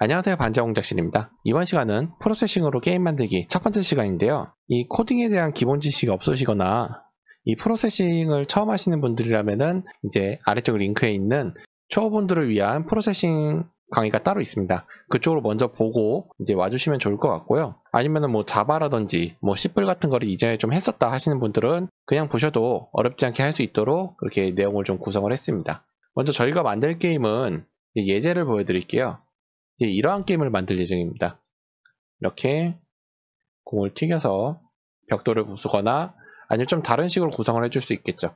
안녕하세요, 반자공작실입니다. 이번 시간은 프로세싱으로 게임 만들기 첫 번째 시간인데요. 이 코딩에 대한 기본 지식이 없으시거나 이 프로세싱을 처음 하시는 분들이라면은 이제 아래쪽 링크에 있는 초보분들을 위한 프로세싱 강의가 따로 있습니다. 그쪽으로 먼저 보고 이제 와주시면 좋을 것 같고요. 아니면은 뭐 자바라든지 뭐 C++ 같은 거를 이전에 좀 했었다 하시는 분들은 그냥 보셔도 어렵지 않게 할 수 있도록 그렇게 내용을 좀 구성을 했습니다. 먼저 저희가 만들 게임은 예제를 보여드릴게요. 이러한 게임을 만들 예정입니다. 이렇게 공을 튀겨서 벽돌을 부수거나 아니면 좀 다른 식으로 구성을 해줄 수 있겠죠.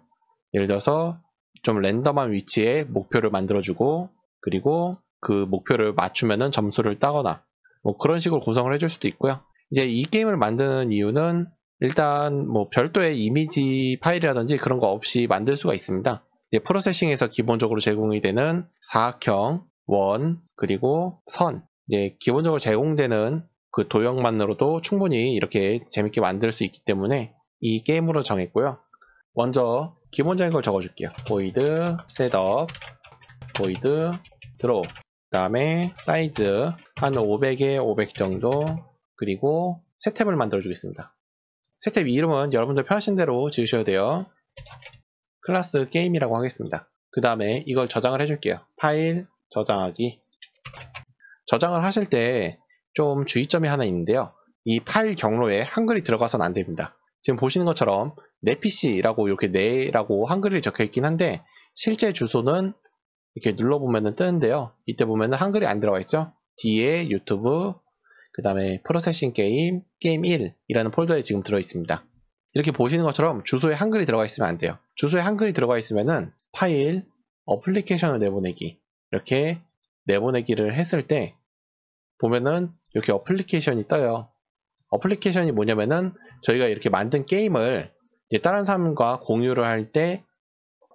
예를 들어서 좀 랜덤한 위치에 목표를 만들어주고 그리고 그 목표를 맞추면은 점수를 따거나 뭐 그런 식으로 구성을 해줄 수도 있고요. 이제 이 게임을 만드는 이유는 일단 뭐 별도의 이미지 파일이라든지 그런 거 없이 만들 수가 있습니다. 이제 프로세싱에서 기본적으로 제공이 되는 사각형, 원, 그리고 선, 이제 기본적으로 제공되는 그 도형만으로도 충분히 이렇게 재밌게 만들 수 있기 때문에 이 게임으로 정했고요. 먼저 기본적인 걸 적어줄게요. void setup, void draw, 그 다음에 사이즈 한 500에 500 정도, 그리고 새 탭을 만들어 주겠습니다. 새 탭 이름은 여러분들 편하신 대로 지으셔야 돼요. 클래스 게임이라고 하겠습니다. 그 다음에 이걸 저장을 해줄게요. 파일 저장하기. 저장을 하실 때 좀 주의점이 하나 있는데요. 이 파일 경로에 한글이 들어가서는 안 됩니다. 지금 보시는 것처럼 내 PC라고 이렇게 내라고 한글이 적혀 있긴 한데 실제 주소는 이렇게 눌러보면 뜨는데요. 이때 보면 한글이 안 들어가 있죠. 뒤에 유튜브, 그 다음에 프로세싱 게임, 게임 1이라는 폴더에 지금 들어 있습니다. 이렇게 보시는 것처럼 주소에 한글이 들어가 있으면 안 돼요. 주소에 한글이 들어가 있으면은 파일, 어플리케이션을 내보내기, 이렇게 내보내기를 했을 때 보면은 이렇게 어플리케이션이 떠요. 어플리케이션이 뭐냐면은 저희가 이렇게 만든 게임을 이제 다른 사람과 공유를 할 때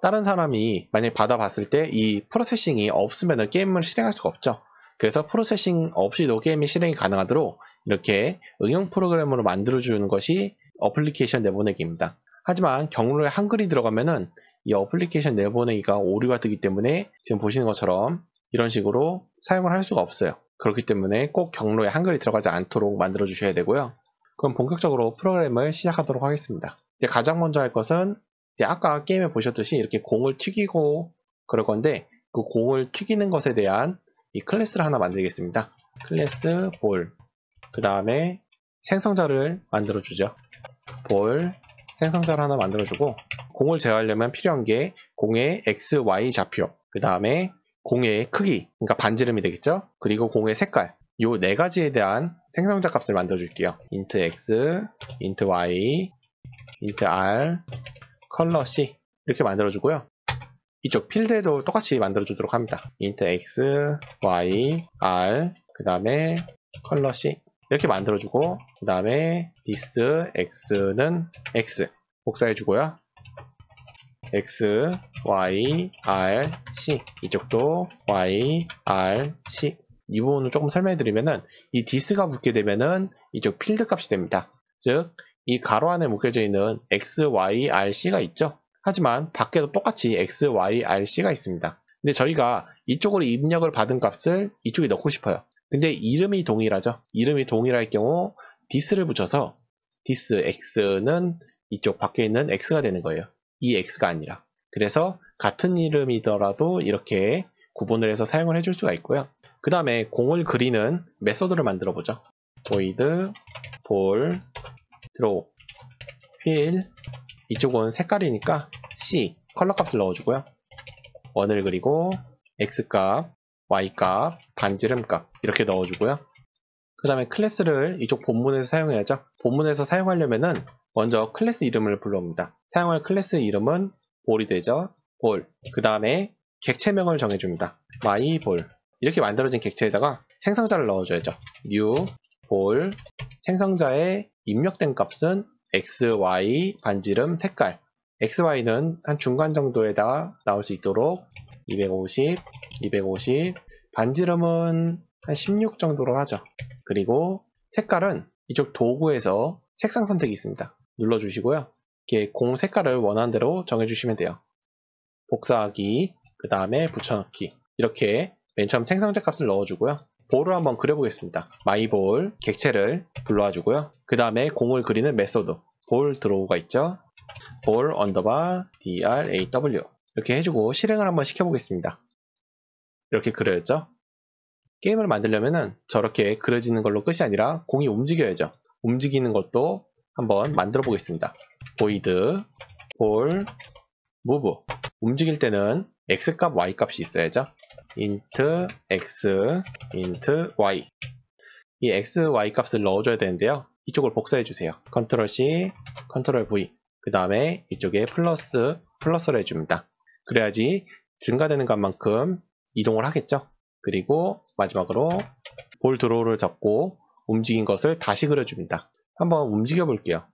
다른 사람이 만약에 받아봤을 때 이 프로세싱이 없으면은 게임을 실행할 수가 없죠. 그래서 프로세싱 없이도 게임이 실행이 가능하도록 이렇게 응용 프로그램으로 만들어주는 것이 어플리케이션 내보내기입니다. 하지만 경로에 한글이 들어가면은 이 어플리케이션 내보내기가 오류가 뜨기 때문에 지금 보시는 것처럼 이런 식으로 사용을 할 수가 없어요. 그렇기 때문에 꼭 경로에 한글이 들어가지 않도록 만들어 주셔야 되고요. 그럼 본격적으로 프로그램을 시작하도록 하겠습니다. 이제 가장 먼저 할 것은 이제 아까 게임에 보셨듯이 이렇게 공을 튀기고 그럴 건데 그 공을 튀기는 것에 대한 이 클래스를 하나 만들겠습니다. 클래스 볼, 그 다음에 생성자를 만들어 주죠. 볼 생성자를 하나 만들어 주고 공을 제어하려면 필요한 게 공의 x, y 좌표, 그 다음에 공의 크기, 그러니까 반지름이 되겠죠. 그리고 공의 색깔, 요 네 가지에 대한 생성자 값을 만들어 줄게요. int x, int y, int r, 컬러 C 이렇게 만들어 주고요. 이쪽 필드에도 똑같이 만들어 주도록 합니다. int x, y, r, 그 다음에 컬러 C 이렇게 만들어 주고 그 다음에 this x는 x 복사해 주고요. x, y, r, c 이쪽도 y, r, c 이 부분을 조금 설명해 드리면은 이 this가 붙게 되면은 이쪽 필드 값이 됩니다. 즉 이 가로 안에 묶여져 있는 x, y, r, c가 있죠. 하지만 밖에도 똑같이 x, y, r, c가 있습니다. 근데 저희가 이쪽으로 입력을 받은 값을 이쪽에 넣고 싶어요. 근데 이름이 동일하죠. 이름이 동일할 경우 this를 붙여서 this x는 이쪽 밖에 있는 x가 되는 거예요. 이 x가 아니라. 그래서 같은 이름이더라도 이렇게 구분을 해서 사용을 해줄 수가 있고요. 그 다음에 공을 그리는 메소드를 만들어 보죠. void ball draw fill, 이쪽은 색깔이니까 C 컬러 값을 넣어주고요. 원을 그리고 X값, Y값, 반지름 값 이렇게 넣어주고요. 그 다음에 클래스를 이쪽 본문에서 사용해야죠. 본문에서 사용하려면은 먼저 클래스 이름을 불러옵니다. 사용할 클래스 이름은 볼이 되죠. 볼. 그 다음에 객체명을 정해줍니다. myBall. 이렇게 만들어진 객체에다가 생성자를 넣어줘야죠. new ball. 생성자에 입력된 값은 x, y, 반지름, 색깔. x, y는 한 중간 정도에다가 나올 수 있도록 250, 250. 반지름은 한 16 정도로 하죠. 그리고 색깔은 이쪽 도구에서 색상 선택이 있습니다. 눌러주시고요. 이렇게 공 색깔을 원하는 대로 정해주시면 돼요. 복사하기, 그 다음에 붙여넣기. 이렇게 맨 처음 생성자 값을 넣어주고요. 볼을 한번 그려보겠습니다. 마이볼 객체를 불러와 주고요. 그 다음에 공을 그리는 메소드 볼 드로우가 있죠. 볼 언더바 draw 이렇게 해주고 실행을 한번 시켜보겠습니다. 이렇게 그려졌죠. 게임을 만들려면은 저렇게 그려지는 걸로 끝이 아니라 공이 움직여야죠. 움직이는 것도 한번 만들어 보겠습니다. void 볼 move 움직일 때는 x값 y값이 있어야죠. int x int y 이 x y 값을 넣어줘야 되는데요. 이쪽을 복사해 주세요. Ctrl C Ctrl V 그 다음에 이쪽에 플러스를 해줍니다. 그래야지 증가되는 값만큼 이동을 하겠죠. 그리고 마지막으로 볼 드로우를 잡고 움직인 것을 다시 그려줍니다. 한번 움직여 볼게요.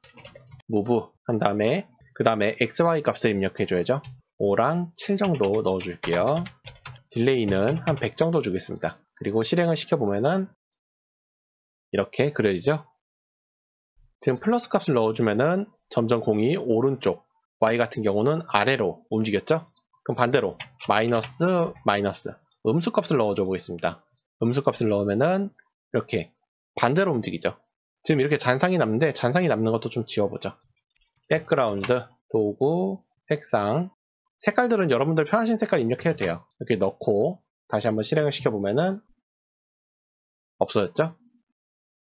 move 한 다음에 그 다음에 xy 값을 입력해줘야죠. 5랑 7 정도 넣어줄게요. 딜레이는 한 100 정도 주겠습니다. 그리고 실행을 시켜보면은 이렇게 그려지죠. 지금 플러스 값을 넣어주면은 점점 공이 오른쪽, y 같은 경우는 아래로 움직였죠. 그럼 반대로 마이너스 음수 값을 넣어줘 보겠습니다. 음수 값을 넣으면은 이렇게 반대로 움직이죠. 지금 이렇게 잔상이 남는데 잔상이 남는 것도 좀 지워보죠. 백그라운드, 도구, 색상 색깔들은 여러분들 편하신 색깔 입력해도 돼요. 이렇게 넣고 다시 한번 실행을 시켜보면은 없어졌죠?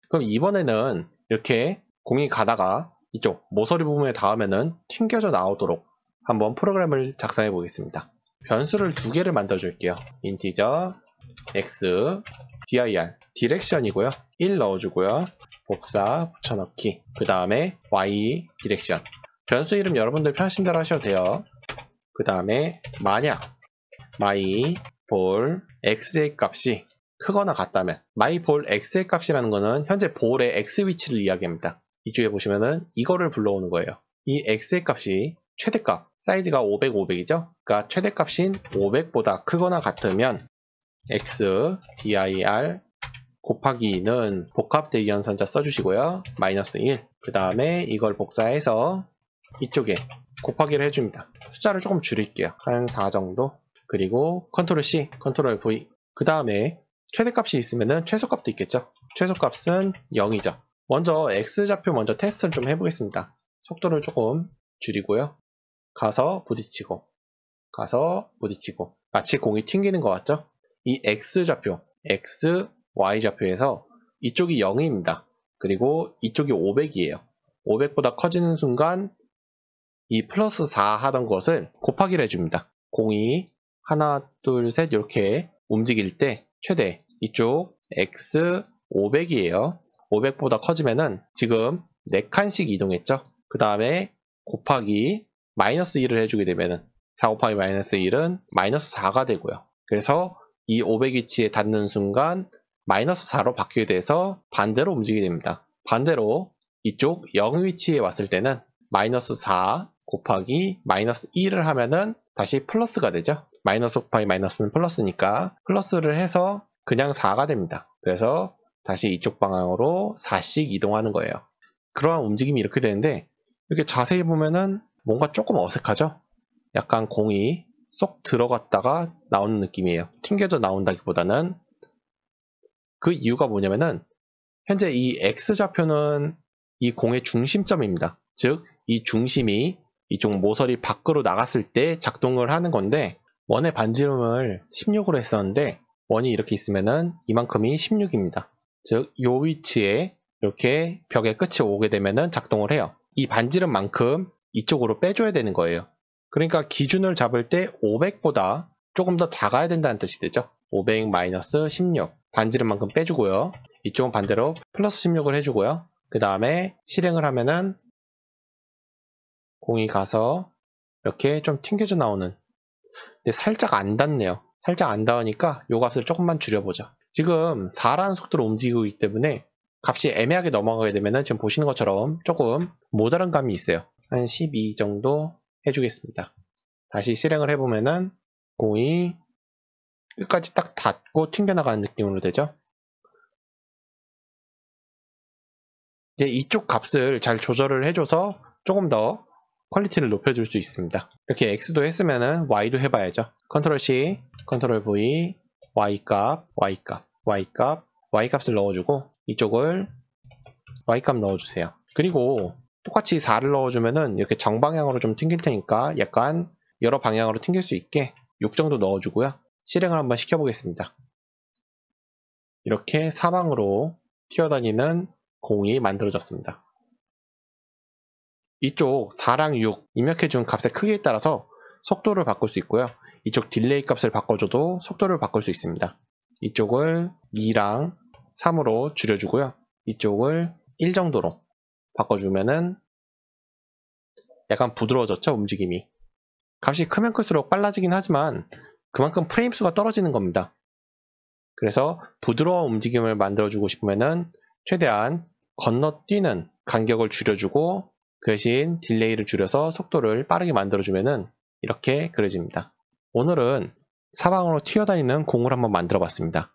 그럼 이번에는 이렇게 공이 가다가 이쪽 모서리 부분에 닿으면은 튕겨져 나오도록 한번 프로그램을 작성해 보겠습니다. 변수를 두 개를 만들어 줄게요. 인티저 x dir 디렉션이고요. 1 넣어주고요. 복사 붙여넣기 그 다음에 y 디렉션 변수 이름 여러분들 편하신 대로 하셔도 돼요. 그 다음에 만약 my볼 x의 값이 크거나 같다면 my볼 x의 값이라는 거는 현재 볼의 x 위치를 이야기합니다. 이쪽에 보시면은 이거를 불러오는 거예요. 이 x의 값이 최대값 사이즈가 500, 500이죠. 그러니까 최대값인 500보다 크거나 같으면 x dir 곱하기 2는 복합대위원선자 써주시고요. 마이너스 1 그 다음에 이걸 복사해서 이쪽에 곱하기를 해줍니다. 숫자를 조금 줄일게요. 한 4 정도. 그리고 Ctrl C, Ctrl V. 그 다음에 최대값이 있으면은 최소값도 있겠죠. 최소값은 0이죠. 먼저 X좌표 먼저 테스트를 좀 해보겠습니다. 속도를 조금 줄이고요. 가서 부딪히고 마치 공이 튕기는 것 같죠? 이 X좌표, X, Y좌표에서 이쪽이 0입니다. 그리고 이쪽이 500이에요. 500보다 커지는 순간 이 플러스 4 하던 것을 곱하기를 해줍니다. 공이 하나, 둘, 셋 이렇게 움직일 때 최대 이쪽 x 500이에요. 500보다 커지면은 지금 4칸씩 이동했죠. 그 다음에 곱하기 마이너스 1을 해주게 되면은 4 곱하기 마이너스 1은 마이너스 4가 되고요. 그래서 이 500 위치에 닿는 순간 마이너스 4로 바뀌게 돼서 반대로 움직이게 됩니다. 반대로 이쪽 0 위치에 왔을 때는 마이너스 4 곱하기 마이너스 1을 하면은 다시 플러스가 되죠. 마이너스 곱하기 마이너스는 플러스니까 플러스를 해서 그냥 4가 됩니다. 그래서 다시 이쪽 방향으로 4씩 이동하는 거예요. 그러한 움직임이 이렇게 되는데 이렇게 자세히 보면은 뭔가 조금 어색하죠? 약간 공이 쏙 들어갔다가 나오는 느낌이에요. 튕겨져 나온다기보다는. 그 이유가 뭐냐면은 현재 이 X좌표는 이 공의 중심점입니다. 즉 이 중심이 이쪽 모서리 밖으로 나갔을 때 작동을 하는 건데 원의 반지름을 16으로 했었는데 원이 이렇게 있으면은 이만큼이 16입니다. 즉 이 위치에 이렇게 벽의 끝이 오게 되면은 작동을 해요. 이 반지름만큼 이쪽으로 빼줘야 되는 거예요. 그러니까 기준을 잡을 때 500보다 조금 더 작아야 된다는 뜻이 되죠. 500-16 반지름만큼 빼주고요. 이쪽은 반대로 플러스 16을 해주고요. 그 다음에 실행을 하면은 공이 가서 이렇게 좀 튕겨져 나오는 근데 살짝 안 닿네요. 살짝 안 닿으니까 이 값을 조금만 줄여보죠. 지금 4라는 속도로 움직이고 있기 때문에 값이 애매하게 넘어가게 되면 지금 보시는 것처럼 조금 모자란 감이 있어요. 한 12 정도 해주겠습니다. 다시 실행을 해보면은 공이 끝까지 딱 닿고 튕겨나가는 느낌으로 되죠. 이제 이쪽 값을 잘 조절을 해줘서 조금 더 퀄리티를 높여줄 수 있습니다. 이렇게 X도 했으면은 Y도 해봐야죠. Ctrl C, Ctrl V, Y 값. y값을 넣어주고 이쪽을 y값 넣어주세요. 그리고 똑같이 4를 넣어주면은 이렇게 정방향으로 좀 튕길 테니까 약간 여러 방향으로 튕길 수 있게 6 정도 넣어주고요. 실행을 한번 시켜보겠습니다. 이렇게 사방으로 튀어다니는 공이 만들어졌습니다. 이쪽 4랑 6 입력해준 값의 크기에 따라서 속도를 바꿀 수 있고요. 이쪽 딜레이 값을 바꿔줘도 속도를 바꿀 수 있습니다. 이쪽을 2랑 3으로 줄여주고요. 이쪽을 1 정도로 바꿔주면은 약간 부드러워졌죠, 움직임이. 값이 크면 클수록 빨라지긴 하지만 그만큼 프레임 수가 떨어지는 겁니다. 그래서 부드러운 움직임을 만들어주고 싶으면은 최대한 건너뛰는 간격을 줄여주고 그 대신 딜레이를 줄여서 속도를 빠르게 만들어주면은 이렇게 그려집니다. 오늘은 사방으로 튀어다니는 공을 한번 만들어 봤습니다.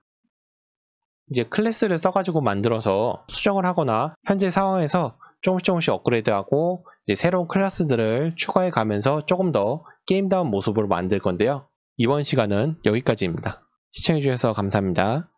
이제 클래스를 써가지고 만들어서 수정을 하거나 현재 상황에서 조금씩 업그레이드하고 이제 새로운 클래스들을 추가해 가면서 조금 더 게임다운 모습으로 만들 건데요. 이번 시간은 여기까지입니다. 시청해주셔서 감사합니다.